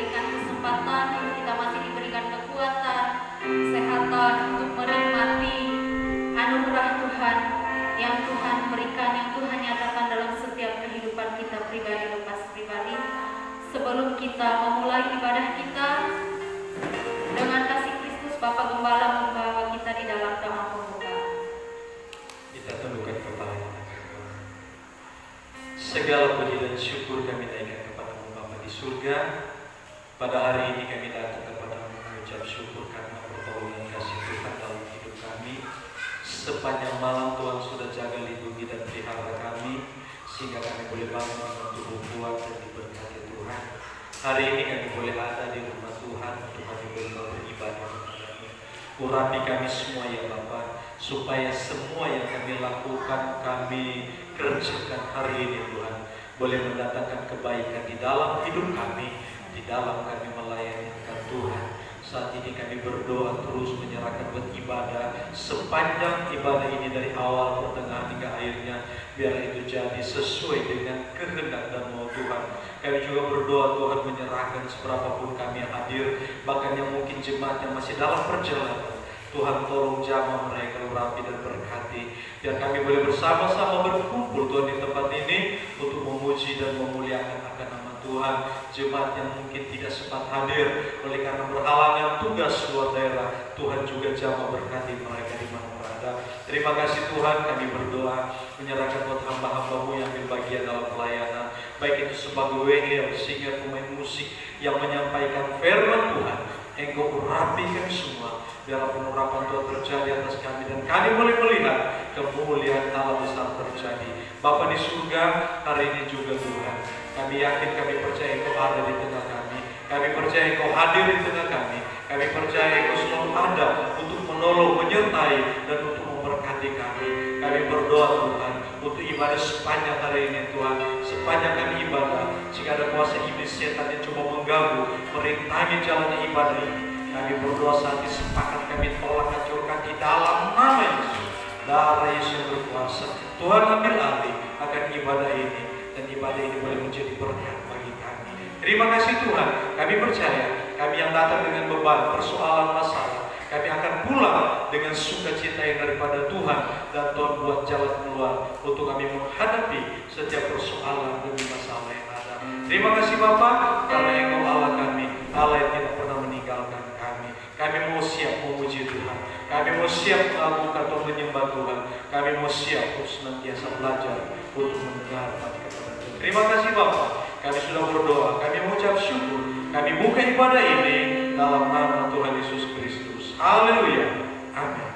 diberikan kesempatan, kita masih diberikan kekuatan, kesehatan untuk menikmati anugerah Tuhan yang Tuhan berikan, yang Tuhan nyatakan dalam setiap kehidupan kita pribadi lepas pribadi. Sebelum kita memulai ibadah kita, dengan kasih Kristus Bapa Gembala membawa kita di dalam doa pembukaan. Kita tundukkan kepala kita. Segala puji dan syukur kami naikkan kepada-Mu Bapa di surga. Pada hari ini kami datang kepada-Mu mengucap syukur karena pertolongan kasih Tuhan dalam hidup kami. Sepanjang malam Tuhan sudah jaga, lindungi dan pelihara kami, sehingga kami boleh bangun dengan tubuh kuat dan diberkati Tuhan. Hari ini kami boleh ada di rumah Tuhan untuk kami boleh beribadah kepada-Mu. Urapi kami semua ya Bapa, supaya semua yang kami lakukan, kami kerjakan hari ini Tuhan, boleh mendatangkan kebaikan di dalam hidup kami, di dalam kami melayani Engkau Tuhan. Saat ini kami berdoa terus menyerahkan buat ibadah, sepanjang ibadah ini dari awal, pertengahan hingga akhirnya, biar itu jadi sesuai dengan kehendak dan mau Tuhan. Kami juga berdoa Tuhan menyerahkan seberapapun kami yang hadir, bahkan yang mungkin jemaat yang masih dalam perjalanan. Tuhan tolong jamah mereka, urapi dan berkati, biar kami boleh bersama-sama berkumpul Tuhan di tempat ini untuk memuji dan memuliakan akan nama Tuhan. Jemaat yang mungkin tidak sempat hadir oleh karena berhalangan tugas luar daerah, Tuhan juga jamah berkati mereka di mana berada. Terima kasih Tuhan, kami berdoa menyerahkan buat hamba-hamba-Mu yang ambil bagian dalam pelayanan, baik itu sebagai WR, singer, pemain musik yang menyampaikan firman Tuhan. Engkau urapi kami semua, biar penurapan Tuhan terjadi atas kami, dan kami boleh melihat kemuliaan Allah besar terjadi. Bapa di surga, hari ini juga Tuhan, kami yakin, kami percaya Engkau ada di tengah kami, kami percaya Engkau hadir di tengah kami, kami percaya Engkau selalu ada untuk menolong, menyertai, dan untuk memberkati kami. Kami berdoa Tuhan untuk ibadah sepanjang hari ini Tuhan, sepanjang kami ibadah, jika ada kuasa iblis setan yang coba mengganggu, merintangi jalannya ibadah ini, kami berdoa saat ini, sepakat kami tolak, hancurkan di dalam nama Yesus. Darah Yesus yang berkuasa, Tuhan ambil alih akan ibadah ini, dan ibadah ini boleh menjadi berkat bagi kami. Terima kasih Tuhan, kami percaya, kami yang datang dengan beban, persoalan, masalah, kami akan pulang dengan sukacita yang daripada Tuhan, dan Tuhan buat jalan keluar untuk kami menghadapi setiap persoalan demi masalah yang ada. Terima kasih Bapa, karena Engkau Allah kami, Allah yang tidak pernah meninggalkan kami. Kami mau siap memuji Tuhan, kami mau siap melakukan atau menyembah Tuhan, kami mau siap untuk senantiasa belajar untuk mendengar kata-kata Tuhan. Terima kasih Bapa, kami sudah berdoa, kami mengucap syukur, kami buka ibadah ini dalam nama Tuhan Yesus Kristus. Haleluya, amin.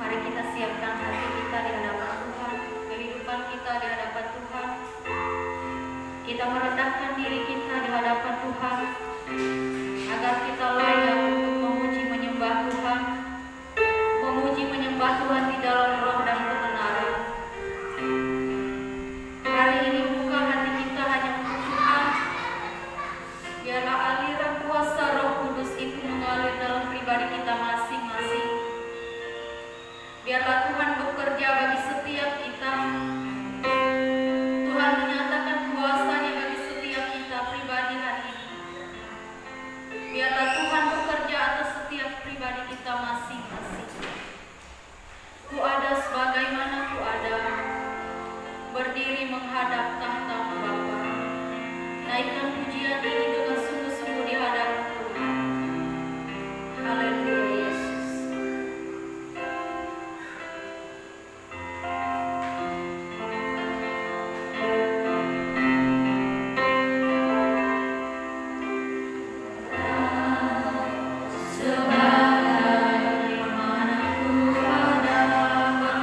Mari kita siapkan hati kita di hadapan Tuhan, kehidupan kita di hadapan Tuhan. Kita merendahkan diri kita di hadapan Tuhan, agar kita layak untuk memuji menyembah Tuhan, memuji menyembah Tuhan di dalam roh dan kebenaran. Hari ini buka hati kita hanya untuk Tuhan. Biarlah aliran kuasa Roh Kudus itu mengalir dalam pribadi kita masing-masing. Biarlah Tuhan bekerja bagi setiap kita. Tuhan menyatakan kuasa-Nya bagi setiap kita pribadi hari ini. Biarlah Tuhan bekerja atas setiap pribadi kita masing-masing. Ku ada sebagaimana ku ada, berdiri menghadap tahta-Mu Bapa. Naikkan pujian ini dengan sungguh-sungguh di hadapan Tuhan. Haleluya Yesus. Sebagaimana ku ada berdiri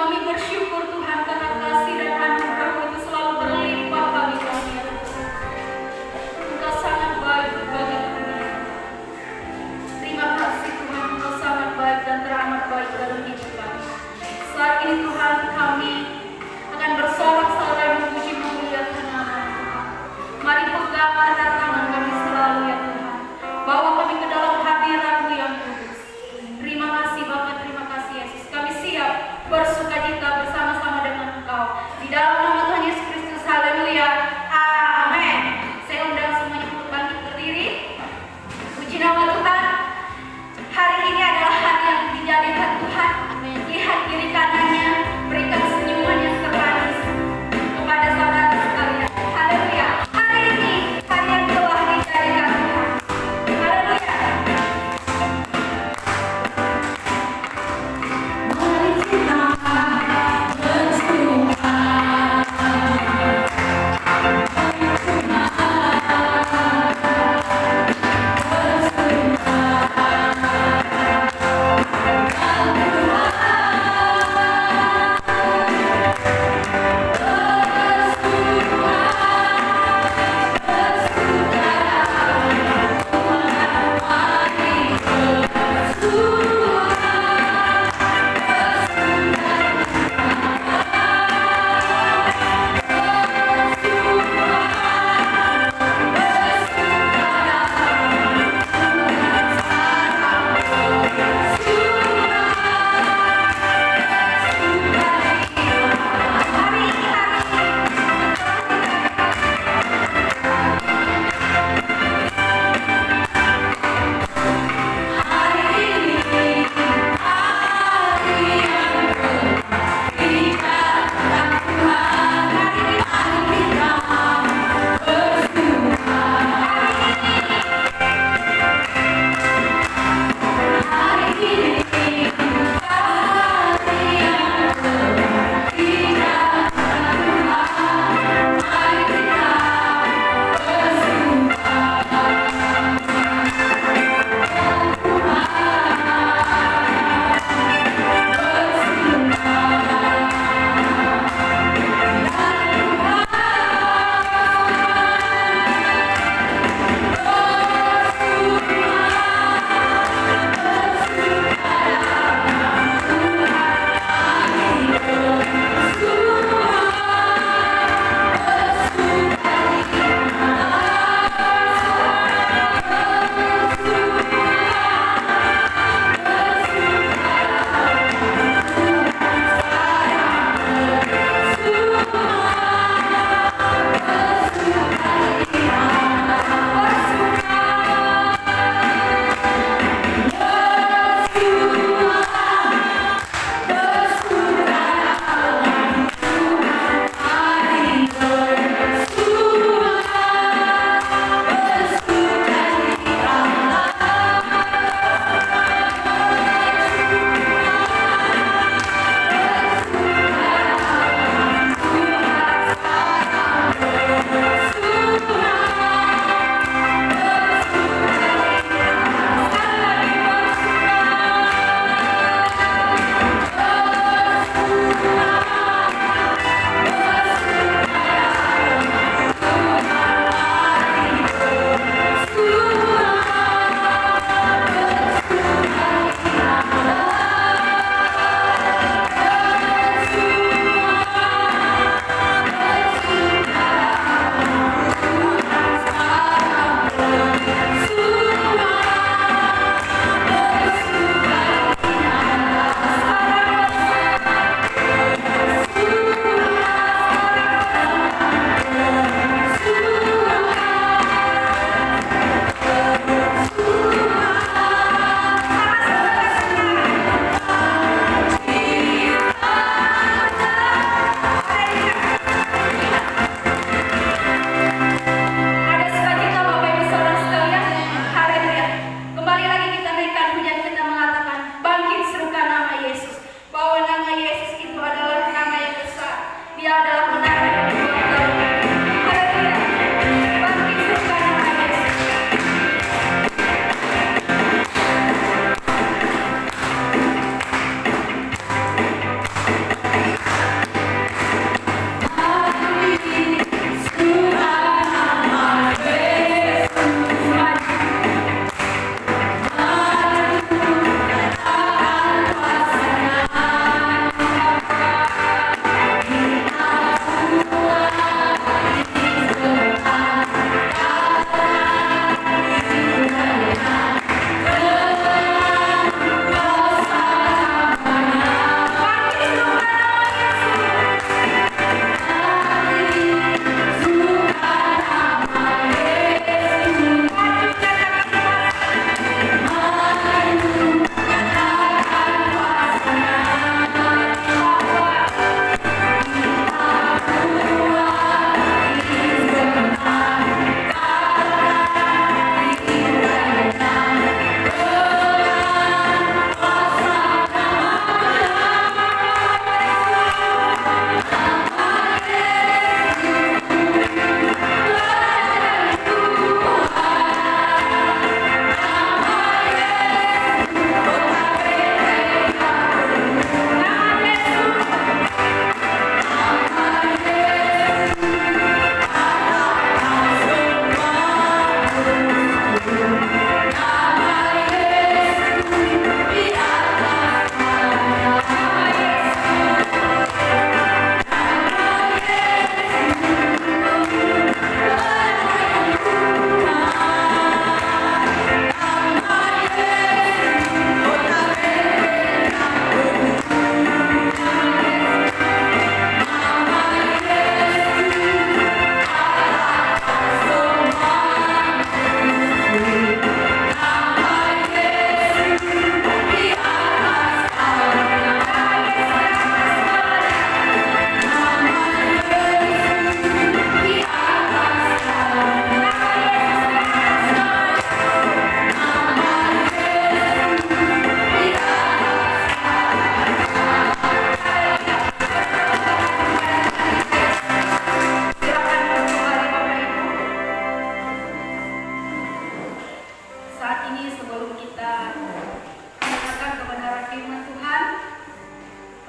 Kami bersyukur Tuhan karena kasih dan anugerah-Mu itu selalu berlimpah bagi kami. Engkau sangat baik bagi kami. Terima kasih Tuhan, Engkau sangat baik dan teramat baik dalam hidup kami. Saat ini Tuhan, kami akan bersorak-sorai memuji memuliakan nama-Mu Tuhan. Mari pegang erat tangan kami selalu ya Tuhan. Bawa kami ke dalam hadirat-Mu yang kudus. Terima kasih Bapa, terima kasih Yesus. Kami siap bersukacita bersama-sama dengan Engkau. Di dalam nama Tuhan Yesus Kristus, haleluya. Amin. Saya undang semuanya untuk bangkit berdiri. Puji nama Tuhan. Hari ini adalah hari yang dijadikan Tuhan. Lihat kiri kanannya, berikan senyuman yang termanis kepada saudara sekalian. Haleluya. Hari ini hari yang telah dijadikan Tuhan. Haleluya. Mari kita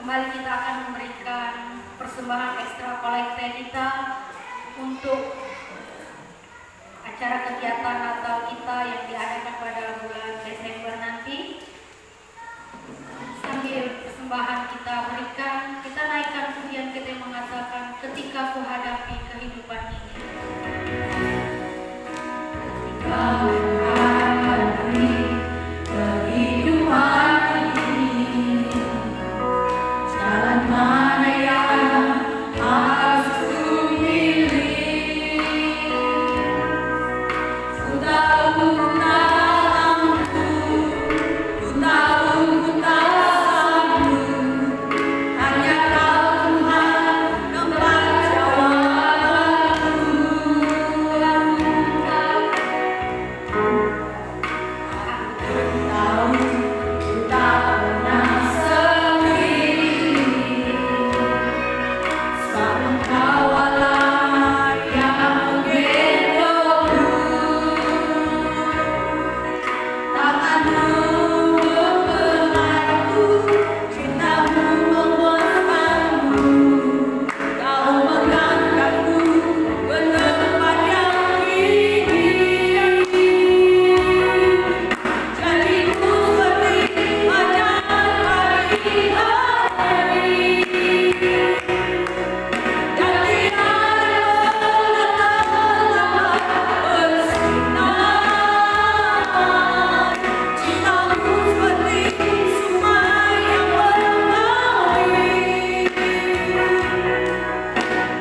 Kembali kita akan memberikan persembahan ekstra kolekte kita untuk acara kegiatan Natal kita yang diadakan pada bulan Desember nanti. Sambil persembahan kita berikan, kita naikkan pujian kita yang mengatakan, ketika ku hadapi kehidupan ini. Ketika ku hadapi kehidupan ini, jalan mana yang harus ku pilih? Ku tahu ku tak mampu, ku tahu ku tak sanggup. Hanya Kau Tuhan tempat jawabanku. Aku tahu ku tak pernah sendiri, sebab Engkau Allah yang menggendongku. Tanganmu membelaiku, cintamu memuaskanku. Kau mengangkatku ke tempat yang tinggi. Jadiku seperti fajar pagi hari, dan tiada telah bersinar. Cintamu seperti sungai yang mengalir,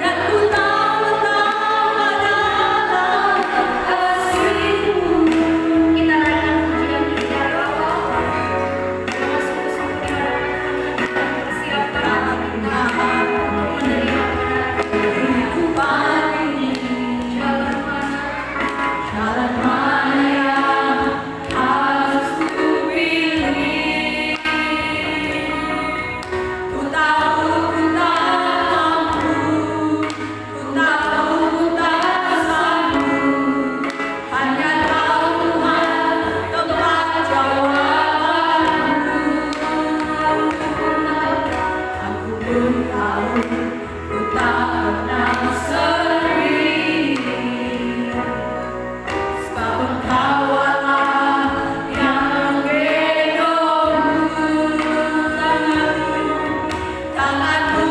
dan ku tak betapa dalam kasih-Mu. Kita naikkan pujian di dari awal, dengan sungguh-sungguh di hadapan Tuhan, dan persiapkan hati kita untuk menerima kehidupan ini. Jalan mana yang harus ku pilih? Ku tahu ku tak mampu, ku tahu ku tak sanggup. Hanya Kau Tuhan tempat jawabanku. Aku pun tahu ku tak pernah sendiri, sebab Engkau Allah yang menggendongku. Tanganmu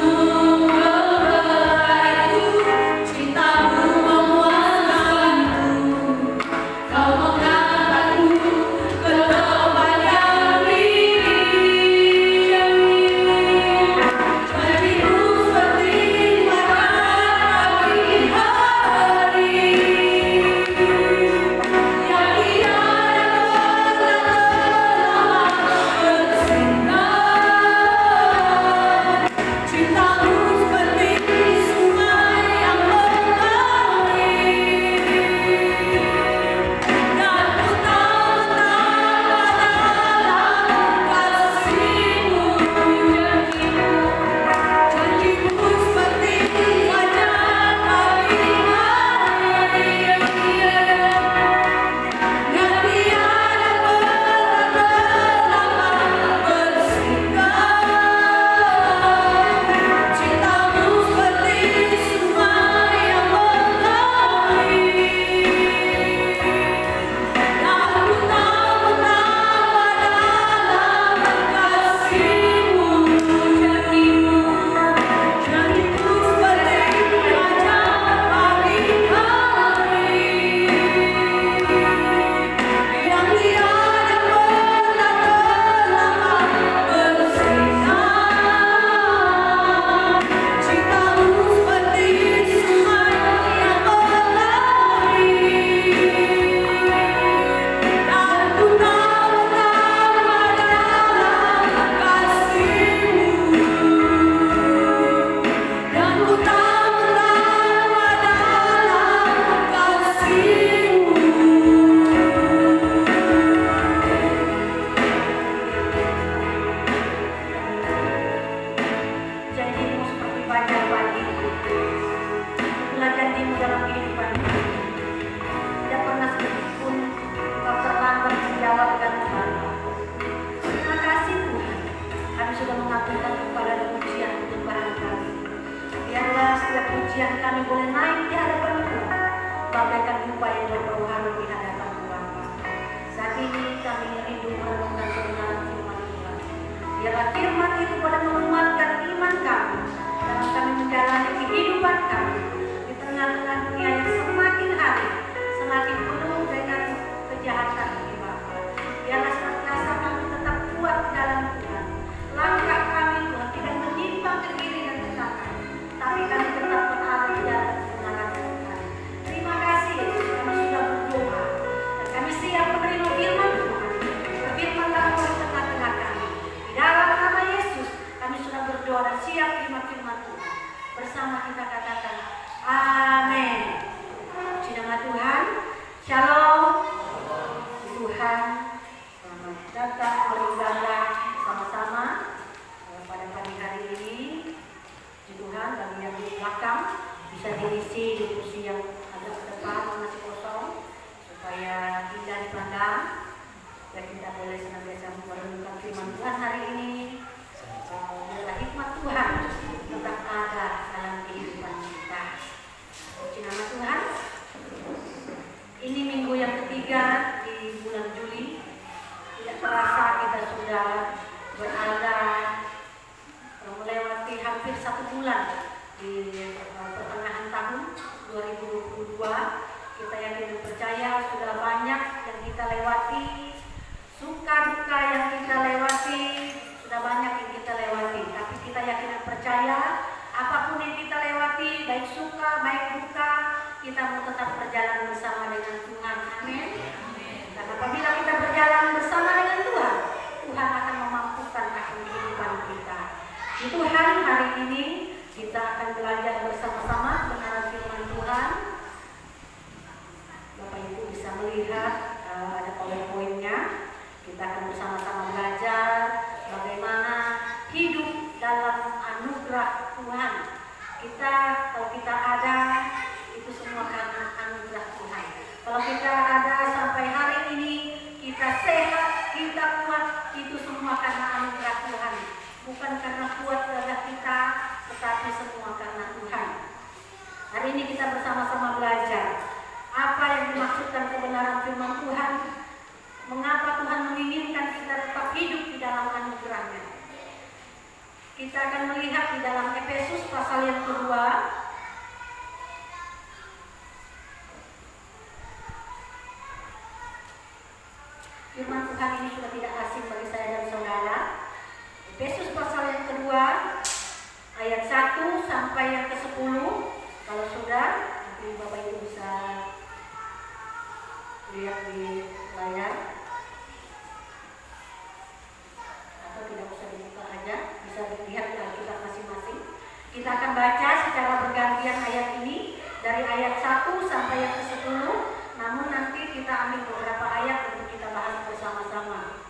membelaiku, cintamu memuaskanku. Kau mengangkatku ke tempat yang tinggi. Jadiku seperti fajar pagi kesucian kami boleh naik di hadapan Tuhan, bagaikan dupa yang berbau harum di hadapan Bapa. Saat ini kami rindu merenungkan kebenaran firman Tuhan. Biarlah firman itu boleh menguatkan iman kami dalam kami menjalani kehidupan kami di tengah-tengah dunia yang semakin hari semakin penuh dengan kejahatan di Bapa. Biarlah senantiasa kami tetap kuat dalam Tuhan. Langkah kami Tuhan tidak menyimpang ke kiri dan ke kanan, tapi kami tetap berada di dalam kebenaran Tuhan. Terima kasih Yesus, kami sudah berdoa dan kami siap menerima firman Tuhan. Berfirmanlah oleh tengah-tengah kami. Di dalam nama Yesus kami sudah berdoa dan siap terima firman Tuhan. Bersama kita katakan amin. Puji nama Tuhan. Shalom. Tuhan, selamat datang beribadah sama-sama pada pagi hari ini. Puji Tuhan, bagi yang di belakang bisa diisi di kursi yang agak ke depan masih kosong supaya indah dipandang dan kita boleh senantiasa merenungkan firman Tuhan hari ini. Biarlah hikmat Tuhan tetap ada dalam kehidupan kita. Puji nama Tuhan. Ini minggu yang ketiga di bulan Juli. Tidak terasa kita sudah berada melewati hampir 1 bulan di pertengahan tahun 2022. Kita yakin dan percaya sudah banyak yang kita lewati, suka duka yang kita lewati, sudah banyak yang kita lewati. Tapi kita yakin dan percaya apapun yang kita lewati, baik suka, baik duka, kita mau tetap berjalan bersama dengan Tuhan. Amin. Dan apabila kita berjalan bersama dengan Tuhan, Tuhan akan memampukan akan kehidupan kita. Di Tuhan hari ini kita akan belajar bersama-sama kebenaran firman Tuhan. Bapak Ibu bisa melihat ada poin-poinnya. Kita akan bersama-sama belajar bagaimana hidup dalam anugerah Tuhan. Kalau kita ada, itu semua karena anugerah Tuhan. Kalau kita ada sampai hari ini, kita sehat, kita kuat, itu semua karena anugerah Tuhan. Bukan karena kuat gagah kita, tetapi semua karena Tuhan. Hari ini kita bersama-sama belajar apa yang dimaksudkan kebenaran firman Tuhan. Mengapa Tuhan menginginkan kita tetap hidup di dalam anugerah-Nya. Kita akan melihat di dalam Efesus pasal yang kedua. Firman Tuhan ini sudah tidak asing bagi saya dan saudara. Efesus pasal yang kedua ayat 1 sampai yang ke-10. Kalau sudah, nanti Bapak Ibu bisa lihat di layar atau tidak usah dibuka aja, bisa dilihat di Alkitab masing-masing. Kita akan baca secara bergantian ayat ini dari ayat 1 sampai yang ke-10. Namun nanti kita ambil beberapa ayat untuk kita bahas bersama-sama.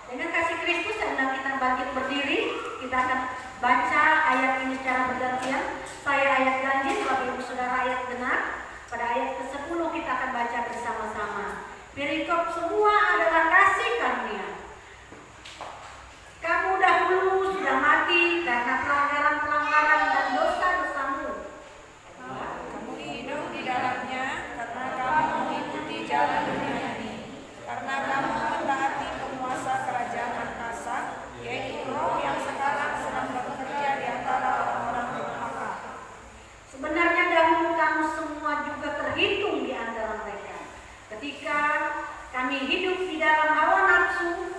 Dengan kasih Kristus dan kita bangkit berdiri, kita akan baca ayat ini secara bergantian. Saya ayat ganjil, Bapak Ibu Saudara ayat genap. Pada ayat ke-10 kita akan baca bersama-sama. Perikop semua adalah kasih karunia. Kamu dahulu sudah mati karena pelanggaran-pelanggaran dan dosa-dosamu. Kamu hidup di dalamnya karena kamu mengikuti jalan dunia ini. Karena kamu mentaati penguasa kerajaan angkasa, yaitu roh yang sekarang sedang bekerja di antara orang-orang durhaka. Sebenarnya dahulu kamu semua juga terhitung di antara mereka. Ketika kami hidup di dalam hawa nafsu,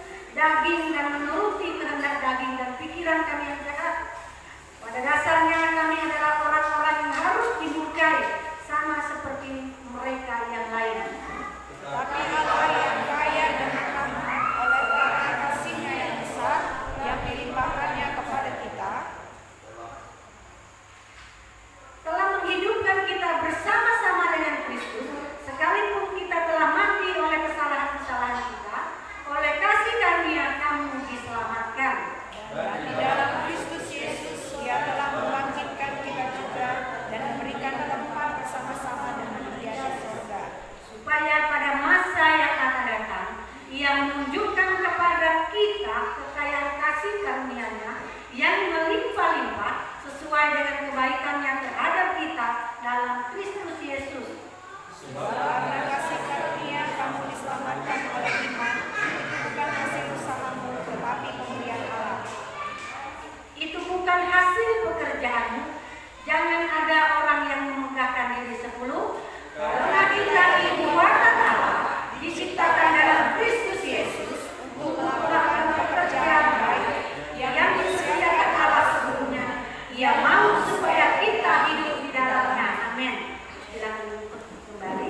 Dia mau supaya kita hidup di dalamnya. Amin. Silakan kembali.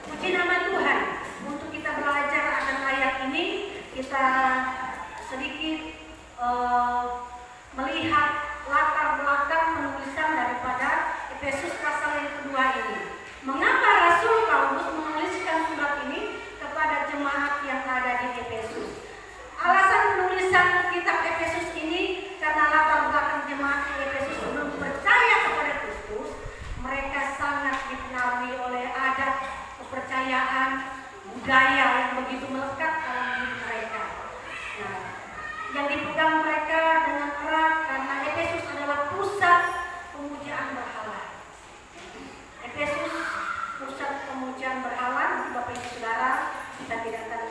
Puji nama Tuhan. Untuk kita belajar akan ayat ini, kita sedikit melihat latar belakang penulisan daripada Efesus pasal yang kedua ini. Mengapa Rasul Paulus menuliskan surat ini kepada jemaat yang ada di Efesus? Alasan penulisan kitab Efesus ini karena latar belakang jemaat di Efesus belum percaya kepada Kristus. Mereka sangat dipengaruhi oleh adat, kepercayaan, budaya yang begitu melekat dalam diri mereka. Nah, yang dipegang mereka dengan erat karena Efesus adalah pusat pemujaan berhala. Efesus pusat pemujaan berhala. Nanti Bapak Ibu Saudara, kita tidak akan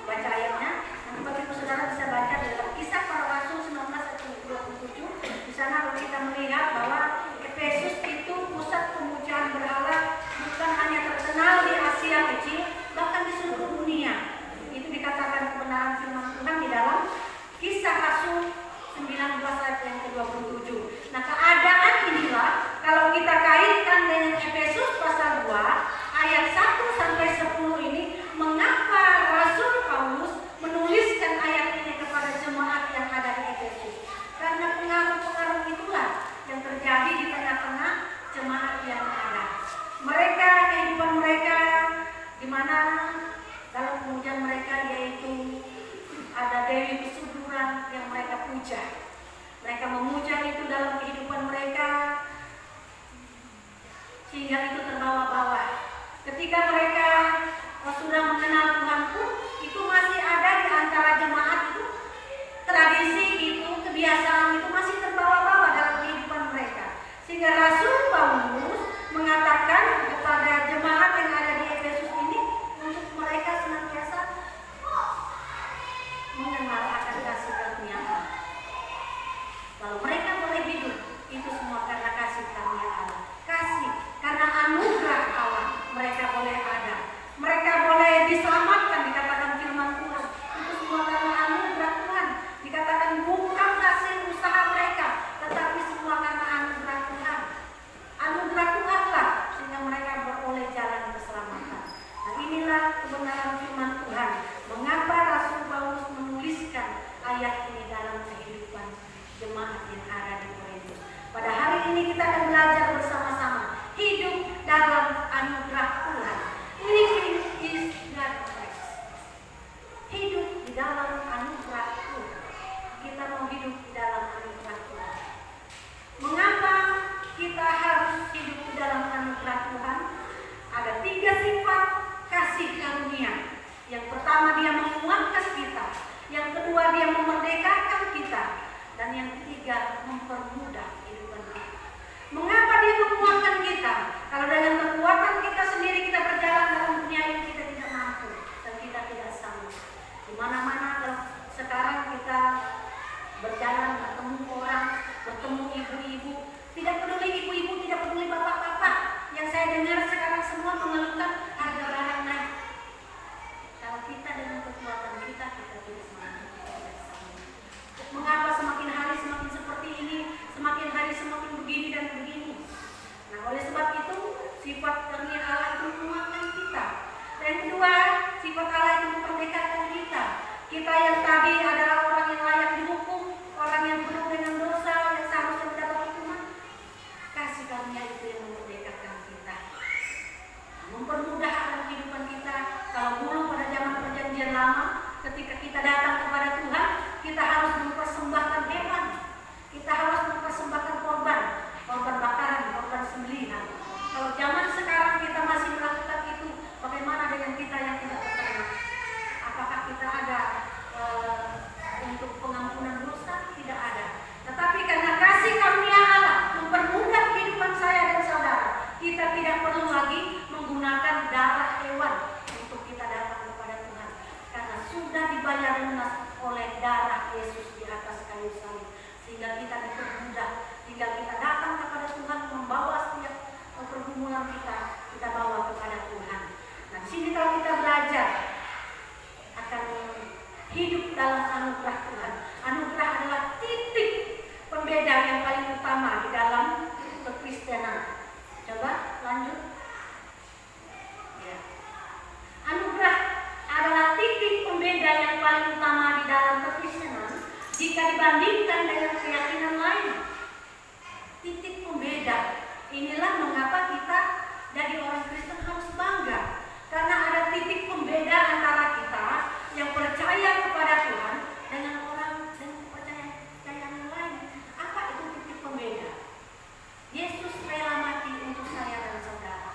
baca ayatnya. Nanti Bapak Ibu Saudara bisa baca di dalam Kisah Para Rasul 19 ayat 27. Di sana kita melihat bahwa Efesus itu pusat pemujaan berhala, bukan hanya terkenal di Asia kecil, bahkan di seluruh dunia. Itu dikatakan kebenaran firman Tuhan di dalam Kisah Rasul 19 ayat yang ke-27. Nah, keadaan inilah kalau kita kaitkan dengan Efesus pasal 2 ayat 1 sampai 10 ini, mengapa Rasul Paulus menuliskan ayat ini kepada jemaat yang ada di Efesus? Karena pengaruh-pengaruh itulah yang terjadi di tengah-tengah jemaat yang ada. Mereka, kehidupan mereka di mana dalam pemujaan mereka yaitu ada Dewi Kesuburan yang mereka puja. Mereka memuja itu dalam kehidupan mereka sehingga itu terbawa-bawa. Ketika mereka sudah mengenal Tuhan pun, itu masih ada di antara jemaat itu, tradisi itu, kebiasaan itu masih terbawa-bawa dalam kehidupan mereka. Sehingga Rasul Paulus mengatakan kepada jemaat yang ada di Efesus ini untuk mereka senantiasa mengenal akan kasih karunia Allah. Lalu mereka boleh hidup, itu semua karena kasih karunia Allah. Kasih, karena anugerah Allah, mereka boleh ada. Mereka boleh diselamatkan, dikatakan firman Tuhan. Itu semua karena anugerah Tuhan. Dikatakan bukan hasil usaha mereka, tetapi semua karena anugerah Tuhan. Anugerah Tuhanlah sehingga mereka beroleh jalan keselamatan. Nah, inilah kebenaran firman Tuhan. Mengapa Rasul Paulus menuliskan ayat ini dalam kehidupan jemaat yang ada di Korintus? Pada hari ini kita akan belajar bersama-sama hidup dalam anugerah Tuhan. Living is God's grace. Hidup di dalam anugerah Tuhan. Kita mau hidup di dalam anugerah Tuhan. Mengapa kita harus hidup di dalam anugerah Tuhan? Ada 3 sifat kasih karunia. Yang pertama, dia menguatkan kita. Yang kedua, dia memerdekakan kita. Dan yang ketiga, mempermudah kehidupan kita. Mengapa dia menguatkan kita? Kalau dengan kekuatan kita sendiri kita berjalan dalam dunia ini, kita tidak mampu dan kita tidak sanggup. Di mana-mana sekarang kita berjalan, bertemu orang, bertemu ibu-ibu. Tidak peduli ibu-ibu, tidak peduli bapak-bapak. Yang saya dengar sekarang semua mengeluhkan harga barang naik. Kalau kita dengan kekuatan kita tidak mampu, kita tidak sanggup. Mengapa semakin hari semakin seperti ini, semakin hari semakin begini dan begini? Nah, oleh sebab itu sifat karunia Allah itu menguatkan kita. Dan yang kedua, sifat Allah itu memerdekakan kita. Kita yang tadi adalah orang yang layak dihukum, orang yang penuh dengan dosa, yang seharusnya mendapat hukuman. Kasih karunia itu yang memerdekakan kita, mempermudah dalam kehidupan kita. Kalau dulu pada zaman perjanjian lama, ketika kita datang kepada Tuhan, kita harus mempersembahkan hewan, kita harus mempersembahkan korban bakaran, korban sembelihan. Kalau zaman sekarang kita masih melakukan itu, bagaimana dengan kita yang tidak terkenal? Apakah kita ada Inilah mengapa kita dari orang Kristen harus bangga, karena ada titik pembeda antara kita yang percaya kepada Tuhan dengan orang dan kepercayaan yang lain. Apa itu titik pembeda? Yesus rela mati untuk saya dan saudara.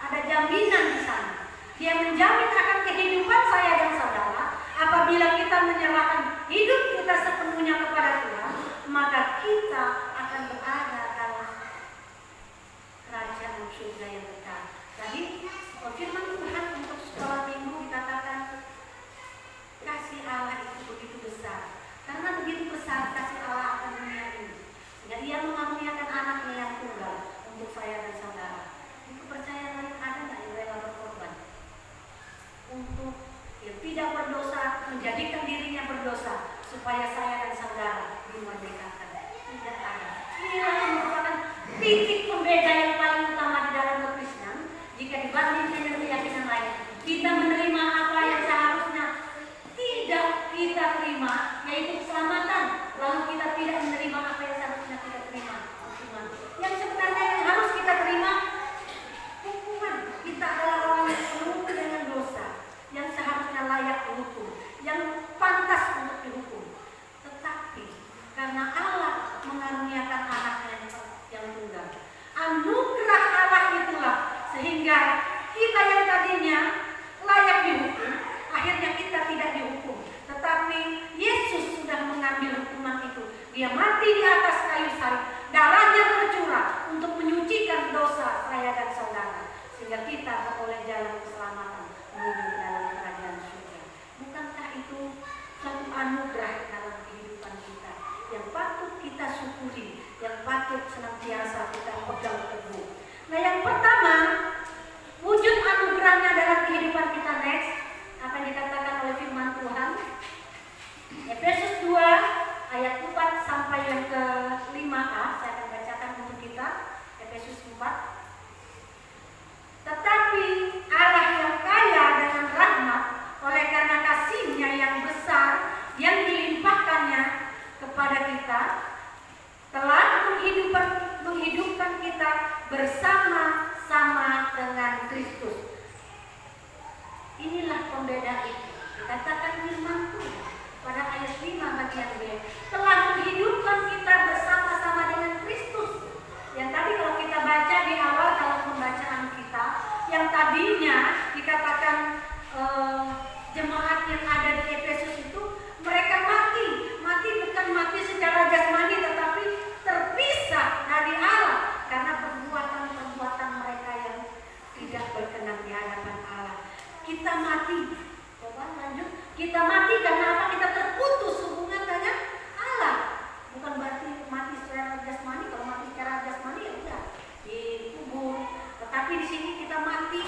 Ada jaminan di sana. Dia menjamin akan kehidupan saya dan saudara. Apabila kita menyerahkan hidup kita sepenuhnya kepada Tuhan, maka kita akan berada dalam kerajaan surga yang dekat. Jadi firman Tuhan untuk sekolah minggu dikatakan kasih Allah itu begitu besar. Karena begitu besar kasih Allah akan dunia ini, sehingga Dia mengaruniakan anaknya yang tunggal untuk saya dan saudara. Di kepercayaan lain ada nggak yang rela berkorban untuk yang tidak berdosa, menjadikan dirinya berdosa supaya saya dan saudara dimerdekakan? Tidak ada. Inilah yang merupakan titik pembeda yang paling utama di dalam kekristenan jika dibandingkan dengan keyakinan lain. Kita menerima apa yang seharusnya tidak kita terima, yaitu keselamatan, lalu kita tidak menerima apa yang seharusnya kita terima, hukuman. Yang sebenarnya yang harus kita terima hukuman. Kita adalah orang yang penuh dengan dosa, yang seharusnya layak dihukum, yang pantas untuk dihukum. Tetapi karena Allah mengaruniakan anaknya yang tunggal, anugerah Allah itulah sehingga kita yang tadinya layak dihukum, akhirnya kita tidak dihukum. Tetapi Yesus sudah mengambil hukuman itu. Dia mati di atas kayu salib, darahnya tercurah untuk menyucikan dosa saya dan saudara, sehingga kita beroleh jalan keselamatan menuju ke dalam kerajaan surga. Bukankah itu suatu anugerah dalam kehidupan kita yang patut kita syukuri, yang patut senantiasa kita pegang teguh? Nah, yang pertama, wujud anugerahnya dalam kehidupan kita next, apa yang dikatakan oleh firman Tuhan, Efesus 2 ayat 4 sampai yang ke-5a, saya akan bacakan untuk kita. Efesus 4. Tetapi Allah yang kaya dengan rahmat, oleh karena kasih-Nya yang besar yang dilimpahkannya kepada kita, telah menghidupkan kita bersama-sama dengan Kristus. Inilah pembeda itu. Dikatakan firman Tuhan pada ayat 5 bagian B, telah menghidupkan kita bersama-sama dengan Kristus. Yang tadi kalau kita baca di awal dalam pembacaan kita, yang tadinya dikatakan jemaat yang ada di Efesus itu mereka mati bukan mati secara jasmani, tetapi terpisah dari Allah karena perbuatan mereka yang tidak berkenan di hadapan Allah. Kita mati, coba lanjut. Kita mati karena apa? Kita terputus hubungan dengan Allah. Bukan berarti mati secara jasmani. Kalau mati secara jasmani ya udah dikubur. Tetapi di sini kita mati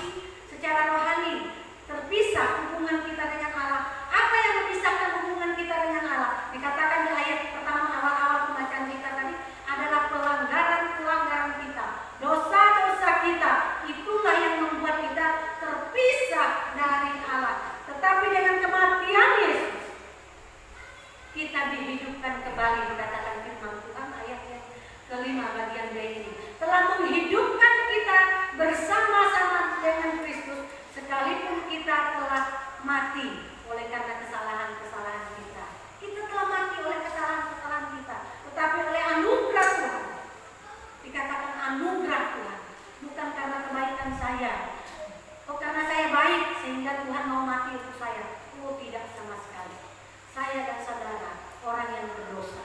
secara rohani, terpisah hubungan kita dengan Allah. Apa yang memisahkan hubungan kita dengan Allah? Dikatakan di ayat pertama awal-awal pembacaan kita tadi adalah pelanggaran kita, dosa-dosa kita. Itulah yang membuat kita terpisah dari Allah. Tetapi dengan kematian Yesus, kita dihidupkan kembali. Dikatakan firman Tuhan ayat yang ke-5 bagian B ini, telah menghidupkan kita bersama-sama dengan Kristus, sekalipun kita telah mati oleh karena kesalahan-kesalahan kita. Kita telah mati oleh kesalahan-kesalahan kita, tetapi oleh anugerah Tuhan. Dikatakan anugerah Tuhan, bukan karena kebaikan saya. Oh, karena saya baik sehingga Tuhan mau mati untuk saya. Oh, tidak sama sekali. Saya dan saudara orang yang berdosa.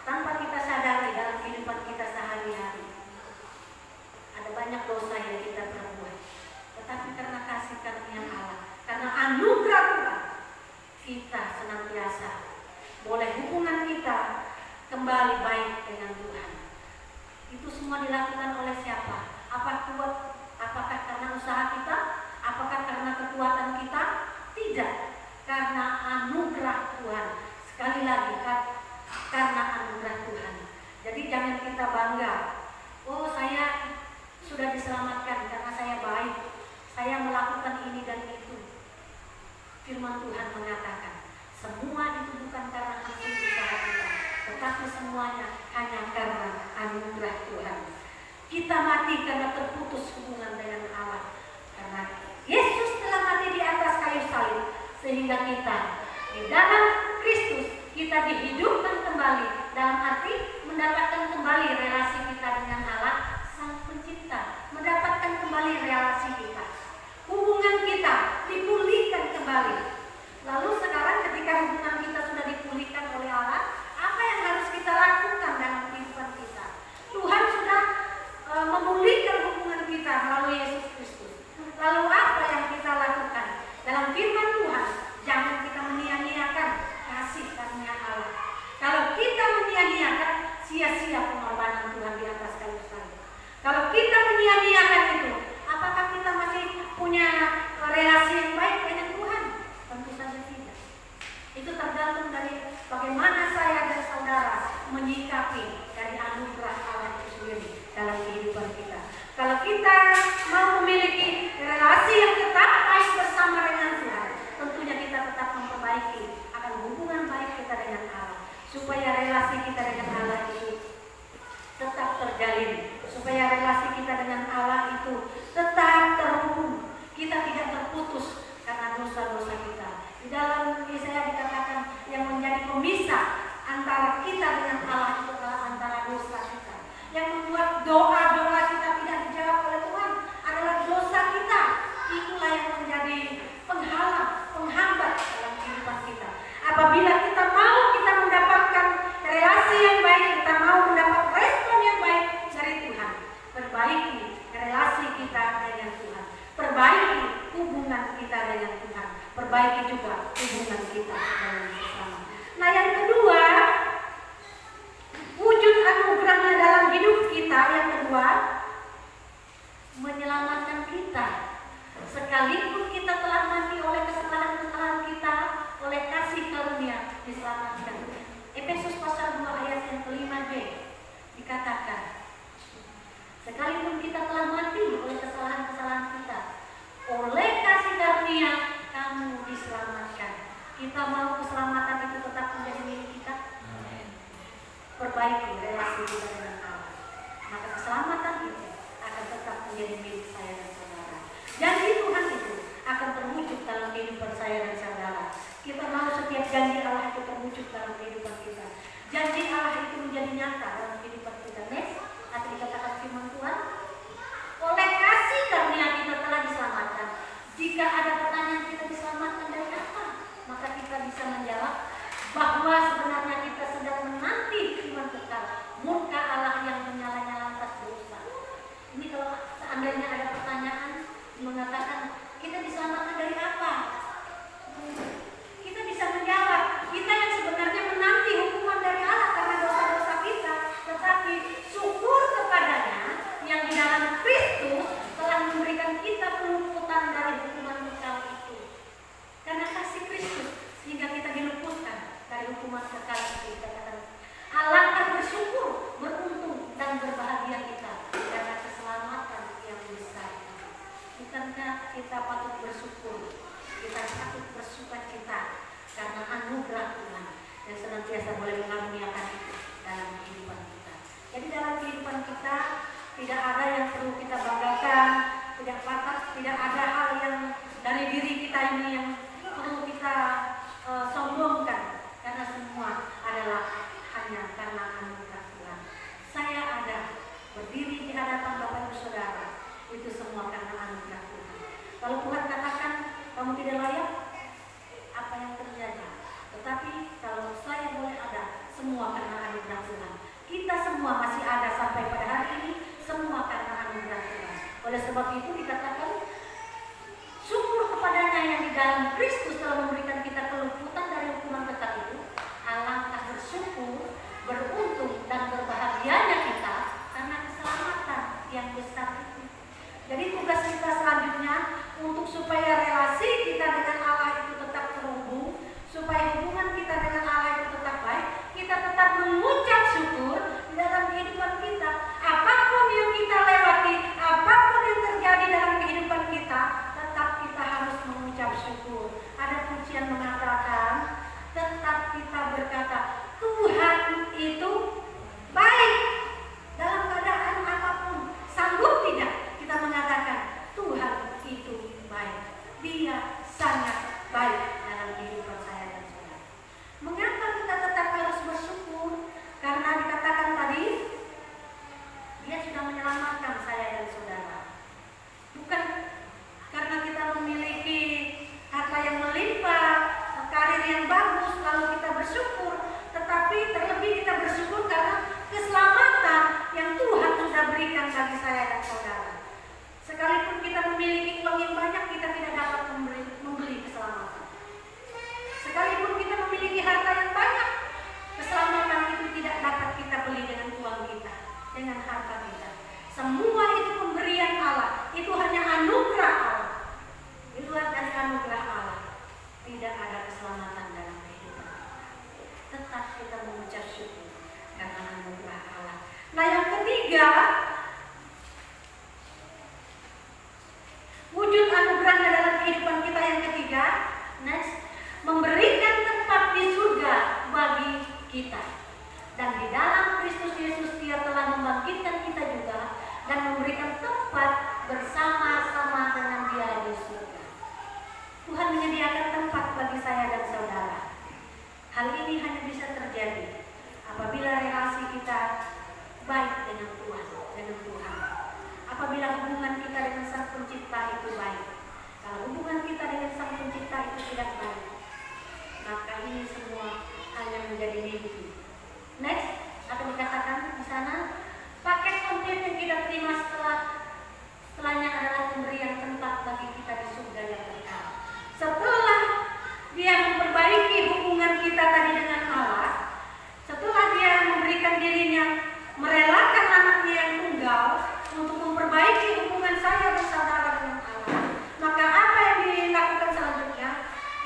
Tanpa kita sadari dalam kehidupan kita sehari-hari, ada banyak dosa yang kita perbuat. Tetapi karena kasih karunia Allah, karena anugerah Tuhan, kita senantiasa boleh hubungan kita kembali baik dengan Tuhan. Itu semua dilakukan oleh siapa? Apakah karena usaha kita? Apakah karena kekuatan kita? Tidak. Karena anugerah Tuhan. Sekali lagi, karena anugerah Tuhan. Jadi jangan kita bangga. Oh, saya sudah diselamatkan karena saya baik. Saya melakukan ini dan itu. Firman Tuhan mengatakan, semua itu bukan karena hasil usaha kita, tetapi semuanya hanya karena anugerah Tuhan. Kita mati karena terputus hubungan dengan Allah. Karena Yesus telah mati di atas kayu salib, sehingga kita di dalam Kristus kita dihidupkan kembali, dalam arti mendapatkan kembali relasi kita dengan Allah Sang Pencipta, mendapatkan kembali relasi kita, hubungan kita dipulihkan kembali. Lalu sekarang ketika hubungan kita sudah dipulihkan oleh Allah, apa yang harus kita lakukan dalam kehidupan kita? Tuhan sudah memulihkan hubungan kita melalui Yesus Kristus. Lalu apa yang kita lakukan? Dalam firman Tuhan, jangan kita menyia-nyiakan kasih karunia Allah. Kalau kita menyia-nyiakan, sia-sia pengorbanan Tuhan di atas kayu salib. Kalau kita menyia-nyiakan itu, apakah kita masih punya relasi yang baik dengan Tuhan? Tentu saja tidak. Itu tergantung dari bagaimana saya dan saudara menyikapi dari anugerah Allah itu sendiri dalam kehidupan kita. Kalau kita mau memiliki relasi yang tetap baik bersama dengan Tuhan, tentunya kita tetap memperbaiki akan hubungan baik kita dengan Allah, supaya relasi kita dengan Allah itu tetap terjalin, supaya relasi kita dengan Allah itu tetap terhubung, kita tidak terputus karena dosa-dosa kita. Di dalam Yesaya dikatakan yang menjadi pemisah antara kita dengan Allah itu adalah antara dosa kita. Yang membuat doa-doa kita tidak dijawab oleh Tuhan adalah dosa kita. Itulah yang menjadi penghalang, penghambat dalam kehidupan kita. Apabila kita mau kita mendapatkan relasi yang baik, kita mau mendapat respon yang baik dari Tuhan, perbaiki relasi kita dengan Tuhan, perbaiki hubungan kita dengan Tuhan, perbaiki juga hubungan kita dengan sesama. Nah, yang kedua, wujud anugerahnya dalam hidup kita, yang kedua, menyelamatkan kita. Sekalipun kita telah mati oleh kesalahan-kesalahan kita, oleh kasih karunia diselamatkan. Efesus pasal 2 ayat yang ke-5b dikatakan, sekalipun kita telah mati oleh kesalahan-kesalahan kita, oleh kasih karunia kamu diselamatkan. Kita mau keselamatan itu tetap menjadi milik kita. Perbaiki relasi kita dengan Allah, maka keselamatan itu akan tetap menjadi milik saya dan saudara. Janji Tuhan itu akan terwujud dalam kehidupan saya dan saudara. Kita mau setiap janji Allah itu terwujud dalam kehidupan kita. Janji Allah itu menjadi nyata dalam kehidupan kita. Next, atau dikatakan firman Tuhan, oleh kasih karunia kita telah diselamatkan. Jika ada pertanyaan kita diselamatkan dari apa, maka kita bisa menjawab bahwa sebenarnya kita sedang menanti firman kekal, murka Allah yang menyala-nyala atas dosa. Ini kalau seandainya ada pertanyaan mengatakan kita diselamatkan dari apa, kita bisa menjawab kita yang sebenarnya menanti hukuman dari Allah karena dosa-dosa kita, tetapi syukur kepadanya yang di dalam Kristus telah memberikan kita pelumputan dari hukuman kekal itu. Karena kasih Kristus sehingga kita diluputkan dari hukuman kekal itu. Katakan, alangkah bersyukur, beruntung dan berbahagia kita karena keselamatan yang besar. Bukankah kita patut bersyukur? Kita patut bersukacita karena anugerah Tuhan yang senantiasa boleh mengaruniakan itu dalam kehidupan kita. Jadi dalam kehidupan kita tidak ada yang perlu kita banggakan, tidak ada hal yang dari diri kita ini yang perlu kita sombongkan, karena semua adalah hanya karena anugerah Tuhan. Saya ada berdiri di hadapan Bapak Ibu Saudara, itu semua karena anugerah Tuhan. Kalau Tuhan katakan kamu tidak layak, apa yang terjadi? Tetapi kalau saya boleh ada, semua karena anugerah Tuhan. Kita semua masih ada sampai pada hari ini, semua karena anugerah Tuhan. Oleh sebab itu dikatakan syukur kepadanya yang di dalam Kristus telah memberikan kita kelumputan dari hukuman kekal itu. Alangkah bersyukur, beruntung dan berbahagianya kita karena keselamatan yang besar itu. Jadi tugas kita selanjutnya untuk supaya relasi kita dengan Allah itu tetap terhubung, supaya hubungan kita dengan Allah itu tetap baik, kita tetap mengucap syukur di dalam kehidupan kita. Apapun yang kita lewati, apapun yang terjadi dalam kehidupan kita, tetap kita harus mengucap syukur. Ada pujian dengan harta kita. Semua itu pemberian Allah, itu hanya anugerah Allah. Di luar dari anugerah Allah, tidak ada keselamatan dalam kehidupan kita. Tetap kita mengucap syukur karena anugerah Allah. Nah, yang ketiga, wujud anugerahnya dalam kehidupan kita yang ketiga, next, memberikan tempat di surga bagi kita. Dan di dalam Kristus Yesus Dia telah membangkitkan kita juga dan memberikan tempat bersama-sama dengan Dia di surga. Tuhan menyediakan tempat bagi saya dan saudara. Hal ini hanya bisa terjadi apabila relasi kita baik dengan Tuhan, apabila hubungan kita dengan Sang Pencipta itu baik. Kalau hubungan kita dengan Sang Pencipta itu tidak baik, maka ini semua hanya menjadi mimpi. Next, akan dikatakan di sana, paket komplit yang kita terima setelahnya adalah pemberian tempat bagi kita di surga yang kekal. Setelah Dia memperbaiki hubungan kita tadi dengan Allah, setelah Dia memberikan dirinya, merelakan anaknya yang tunggal untuk memperbaiki hubungan saya dan saudara dengan Allah, maka apa yang dilakukan selanjutnya?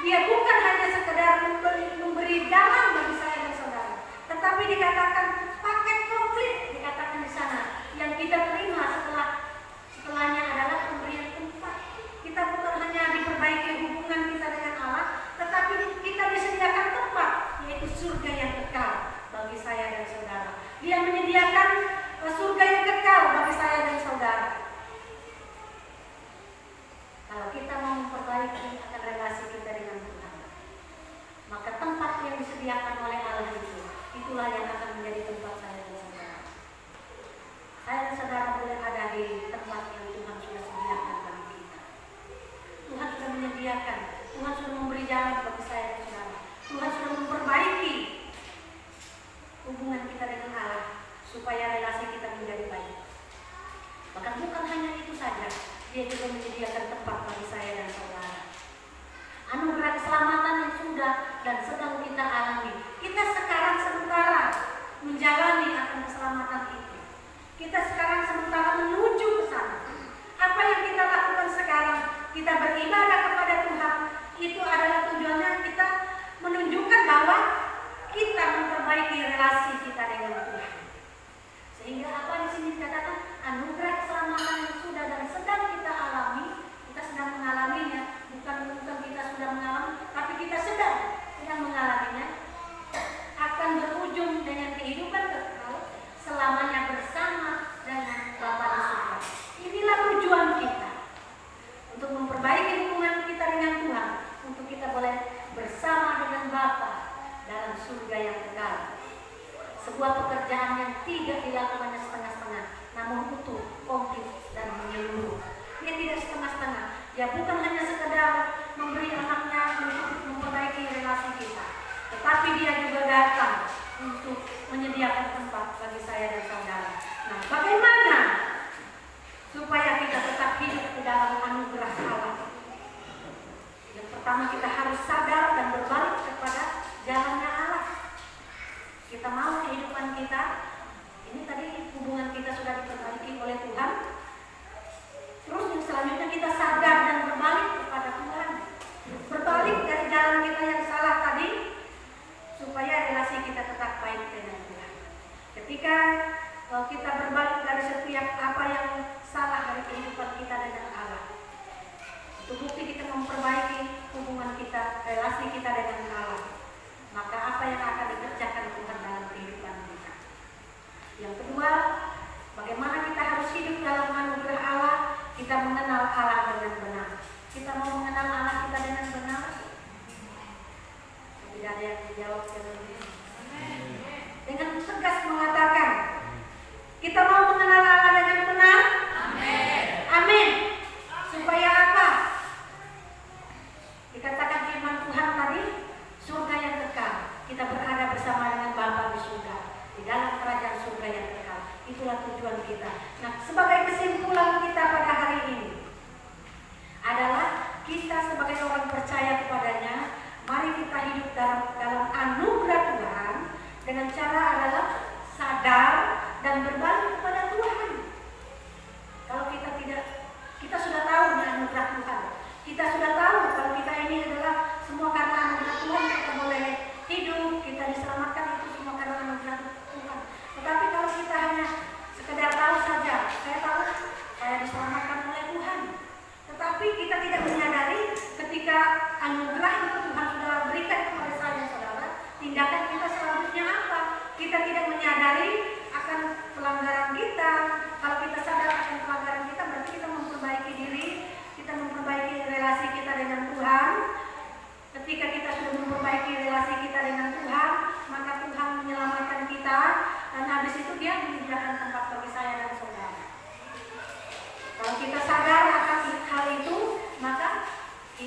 Dia bukan hanya sekedar memberi jalan bagi saya dan saudara, tetapi dikatakan paket komplit, dikatakan di sana yang kita terima setelahnya adalah pemberian tempat. Kita bukan hanya diperbaiki hubungan kita dengan Allah, tetapi kita disediakan tempat, yaitu surga yang kekal bagi saya dan saudara. Dia menyediakan surga yang kekal bagi saya dan saudara. Kalau kita mau memperbaiki akan relasi kita dengan Tuhan, maka tempat yang disediakan oleh Allah itulah yang akan menjadi tempat saya dan saudara. Saya dan saudara boleh ada di tempat yang Tuhan sudah sediakan bagi kita. Tuhan sudah menyediakan, Tuhan sudah memberi jalan bagi saya dan saudara. Tuhan sudah memperbaiki hubungan kita dengan Allah supaya relasi kita menjadi baik. Bahkan bukan hanya itu saja, Dia juga menyediakan tempat bagi saya dan saudara. Anugerah keselamatan yang sudah dan sedang kita alami. Kita sekarang sementara menjalani akan keselamatan itu. Kita sekarang sementara menuju ke sana. Apa yang kita lakukan sekarang, kita beribadah kepada Tuhan, itu adalah tujuannya kita menunjukkan bahwa kita memperbaiki relasi kita dengan Tuhan. Sehingga apa di sini dikatakan anugerah keselamatan yang sudah dan sedang kita alami, kita sedang mengalaminya, bukan kita sudah mengalami, tapi kita sedang mengalaminya, akan berujung dengan kehidupan kekal selamanya bersama dengan Bapa di surga. Inilah tujuan kita, untuk memperbaiki hubungan kita dengan Tuhan, untuk kita boleh bersama dengan Bapa dalam surga yang kekal. Sebuah pekerjaan yang tidak dilakukannya setengah-setengah, namun utuh, komplit, dan menyeluruh. Dia tidak setengah-setengah. Dia bukan hanya sekedar memberi anaknya untuk memperbaiki relasi kita, tetapi Dia juga datang untuk menyediakan tempat bagi saya dan saudara. Nah, bagaimana supaya kita tetap hidup di dalam anugerah Allah? Yang pertama, kita harus sadar dan berbalik kepada jalannya Allah. Kita mau kehidupan kita, ini tadi hubungan kita sudah diperbaiki oleh Tuhan. Terus yang selanjutnya kita sadar dan berbalik kepada Tuhan. Berbalik dari jalan kita yang salah tadi, supaya relasi kita tetap baik dengan Tuhan. Ketika kita berbalik dari setiap apa yang salah dari kehidupan kita dengan Allah, itu bukti kita memperbaiki hubungan kita, relasi kita dengan Allah. Maka apa yang akan dikerjakan Tuhan dalam kehidupan kita? Yang kedua, bagaimana kita harus hidup dalam anugerah Allah? Kita mengenal Allah dengan benar. Kita mau mengenal Allah kita dengan benar? Tidak ada yang menjawab dengan tegas mengatakan, kita mau mengenal Allah dengan benar? Amin. Amin. Supaya apa? Dikatakan firman Tuhan tadi, surga yang kekal. Kita berada bersama dengan Bapa di surga, di dalam kerajaan surga yang kekal. Itulah tujuan kita. Nah, sebagai kesimpulan kita pada hari ini adalah kita sebagai orang percaya kepadanya, mari kita hidup dalam anugerah Tuhan dengan cara adalah sadar dan berbalik kepada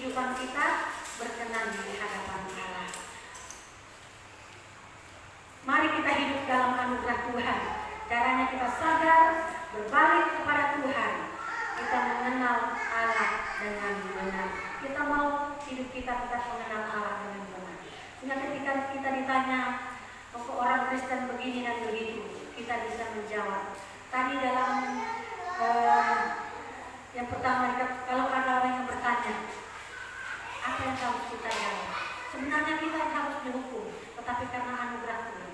kehidupan kita berkenan di hadapan Allah. Mari kita hidup dalam anugerah Tuhan. Caranya kita sadar, berbalik kepada Tuhan. Kita mengenal Allah dengan benar. Kita mau hidup kita tetap mengenal Allah dengan benar. Sehingga ketika kita ditanya, kok orang Kristen begini dan begitu, kita bisa menjawab. Tadi dalam yang pertama, kalau ada orang yang bertanya, apa yang harus kita jawab? Sebenarnya kita harus dihukum, tetapi karena anugerah Tuhan,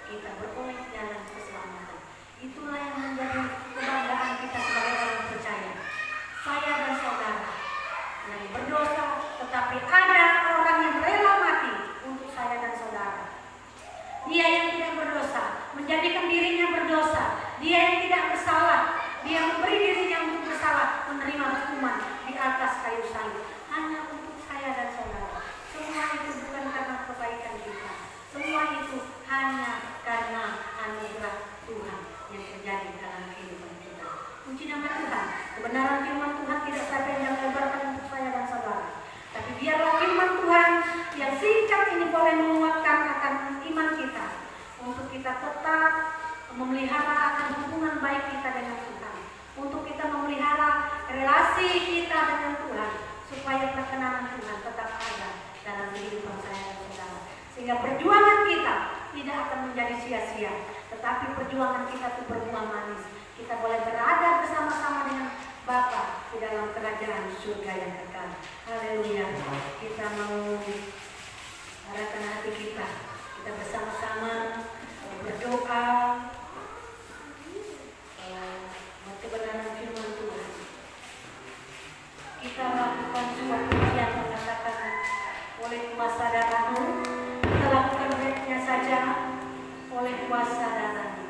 kita beroleh jalan keselamatan. Itulah yang menjadi kebanggaan kita sebagai orang percaya. Saya dan saudara yang berdosa, tetapi ada orang yang rela mati untuk saya dan saudara. Dia yang tidak berdosa menjadikan dirinya berdosa. Dia yang tidak bersalah, dia memberi dirinya untuk bersalah, menerima hukuman di atas kayu salib hanya untuk saya dan saudara. Semua itu bukan karena kebaikan kita. Semua itu hanya karena anugerah Tuhan yang terjadi dalam kehidupan kita. Puji nama Tuhan. Kebenaran firman Tuhan tidak saya panjang lebarkan untuk saya dan saudara. Tapi biarlah firman Tuhan yang singkat ini boleh menguatkan akan iman kita, untuk kita tetap memelihara akan hubungan baik kita dengan Tuhan, untuk kita memelihara relasi kita dengan Tuhan, supaya perkenanan Tuhan tetap ada dalam kehidupan saya dan saudara. Sehingga perjuangan kita tidak akan menjadi sia-sia, tetapi perjuangan kita itu berbuah manis. Kita boleh berada bersama-sama dengan Bapa di dalam kerajaan surga yang kekal. Haleluya. Kita mau arahkan hati kita bersama-sama berdoa kebenaran firman Tuhan. Kita lakukan sebuah pujian mengatakan oleh kuasa darah-Mu. Kita lakukan baiknya saja oleh kuasa darah-Mu.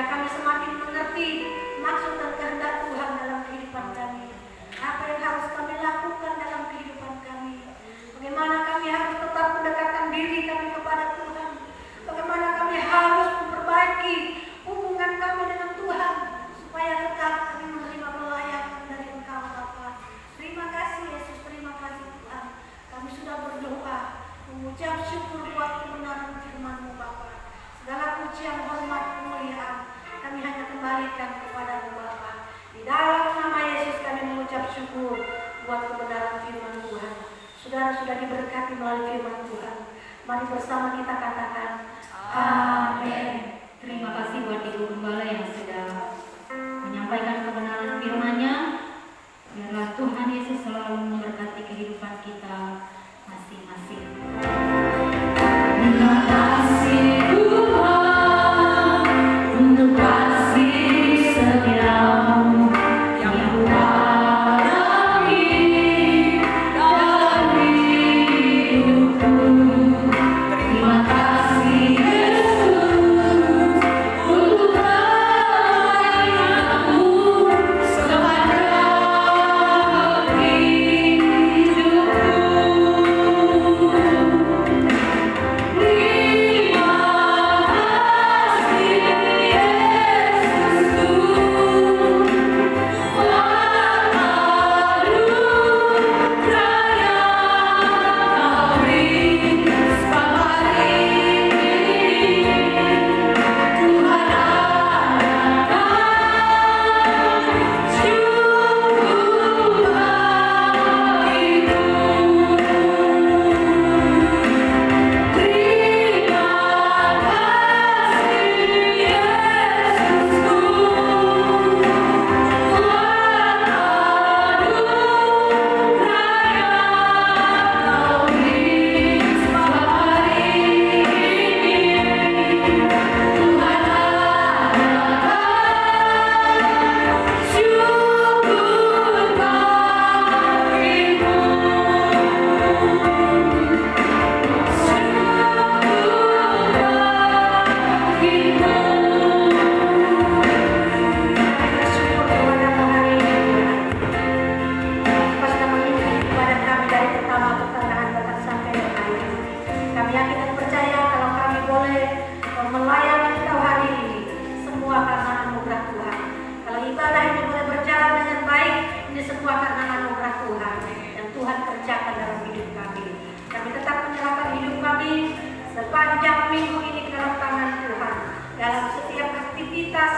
biar kami semakin mengerti maksud dan kehendak Tuhan dalam kehidupan kami. Apa yang harus kami lakukan dalam kehidupan kami, bagaimana kami harus tetap mendekatkan diri kami kepada Tuhan, bagaimana kami harus memperbaiki hubungan kami dengan Tuhan supaya tetap kami menerima pelayanan dari Engkau Bapa. Terima kasih Yesus, terima kasih Tuhan. Kami sudah berdoa mengucap syukur buat kebenaran firman-Mu Bapa. Segala pujian, hormat, kemuliaan kami hanya kembalikan kepada-Mu Bapa. Di dalam nama Yesus kami mengucap syukur buat kebenaran firman Tuhan. Saudara sudah diberkati melalui firman Tuhan. Mari bersama kita katakan amin. Terima kasih buat Ibu Gembala yang sudah menyampaikan kebenaran firman-Nya. Biarlah Tuhan Yesus selalu memberkati kehidupan kita masing-masing. Terima kasih Tuhan untuk kasih setia-Mu yang kualami dalam hidupku. Terima kasih Yesus untuk pelayananmu sepanjang minggu ini ke dalam tangan Tuhan. Dalam setiap aktivitas,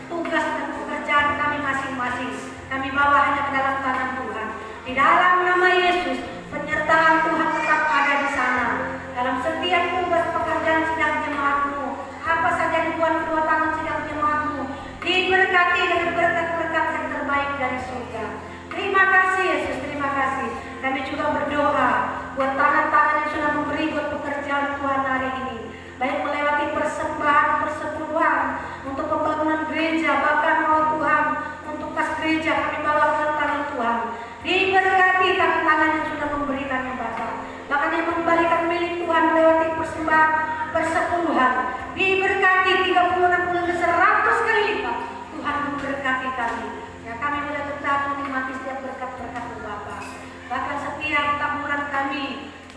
tugas dan pekerjaan kami masing-masing, kami bawa hanya ke dalam tangan Tuhan. Di dalam nama Yesus, penyertaan Tuhan tetap ada di sana. Dalam setiap tugas pekerjaan sidang jemaat-Mu, apa saja dibuat kedua tangan sidang jemaat-Mu, diberkati dengan berkat-berkat yang terbaik dari surga. Terima kasih Yesus, terima kasih. Kami juga berdoa buat tangan-tangan yang sudah memberi buat pekerjaan Tuhan hari ini, baik melewati persembahan, persepuluhan untuk pembangunan gereja, bahkan mau Tuhan untuk kas gereja kami bawa ke tangan Tuhan. Diberkati tangan-tangan yang sudah memberikannya Bapa, bahkan yang mengembalikan milik Tuhan melewati persembahan, persepuluhan. Diberkati 30, 60, 100 kali lipat. Tuhan memberkati kami. Ya, kami boleh tetap menikmati setiap berkat-berkat Bapa. Bahkan setiap taburan kami,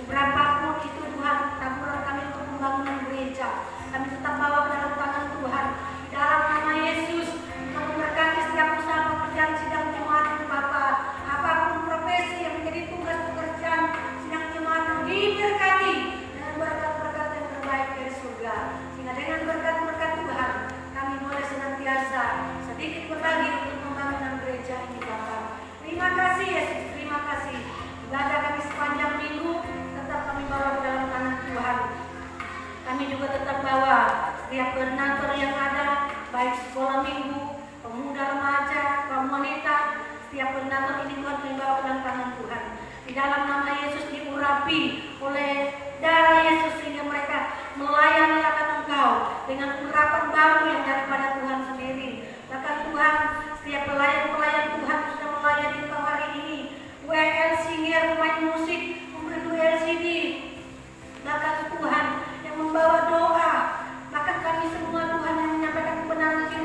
berapapun itu Tuhan, taburan kami untuk pembangunan gereja, kami tetap bawa ke dalam tangan Tuhan. Di dalam nama Yesus, memberkati setiap usaha pekerjaan sidang jemaat Bapa. Apapun profesi yang menjadi tugas pekerjaan sidang jemaat, diberkati dengan berkat-berkat yang terbaik dari surga. Sehingga dengan berkat-berkat Tuhan, kami boleh senantiasa sedikit berbagi untuk pembangunan gereja ini Bapa. Terima kasih Yesus, terima kasih. Ibadah kami sepanjang minggu tetap kami bawa ke dalam tangan Tuhan. Kami juga tetap bawa setiap koordinator yang ada, baik sekolah minggu, pemuda remaja, kaum wanita, setiap koordinator ini Tuhan kami bawa ke dalam tangan Tuhan. Di dalam nama Yesus diurapi oleh darah Yesus sehingga mereka melayani akan Engkau dengan urapan baru yang daripada Tuhan sendiri. Bahkan Tuhan, setiap pelayan-pelayan Tuhan sudah melayani Engkau hari ini. WL singer, pemain musik, pemandu LCD, bahkan Tuhan yang membawa doa, bahkan kami semua Tuhan yang menyampaikan kebenaran firman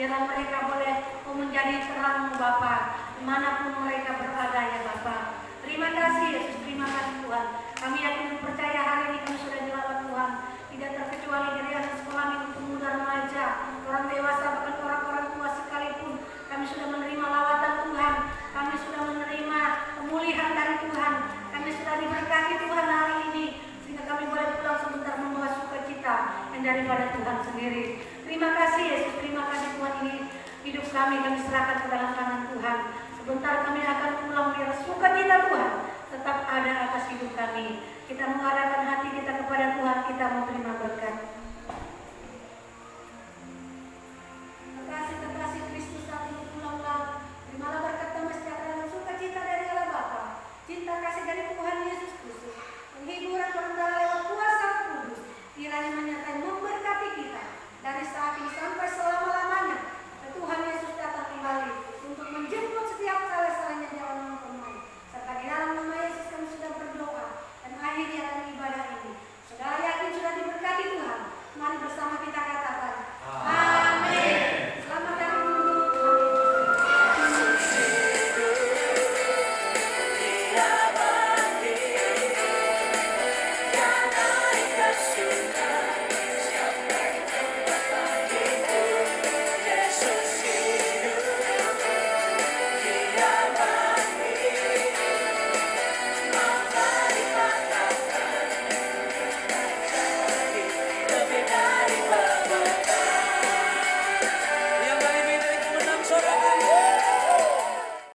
Biarlah mereka boleh menjadi terang Bapa, dimanapun mereka berada ya Bapa. Terima kasih Yesus, terima kasih Tuhan. Kami yakin percaya hari ini kami sudah dilawat Tuhan. Tidak terkecuali dari anak sekolah, minggu pemuda, remaja, orang dewasa, bahkan orang-orang tua sekalipun. Kami sudah menerima lawatan Tuhan. Kami sudah menerima pemulihan dari Tuhan. Kami sudah diberkati Tuhan hari ini. Sehingga kami boleh pulang sebentar membawa sukacita yang daripada Tuhan sendiri. Terima kasih Yesus, terima kasih Tuhan. Ini hidup kami serahkan ke dalam tangan Tuhan. Sebentar kami akan pulang biar sukacita Tuhan tetap ada atas hidup kami. Kita mengarahkan hati kita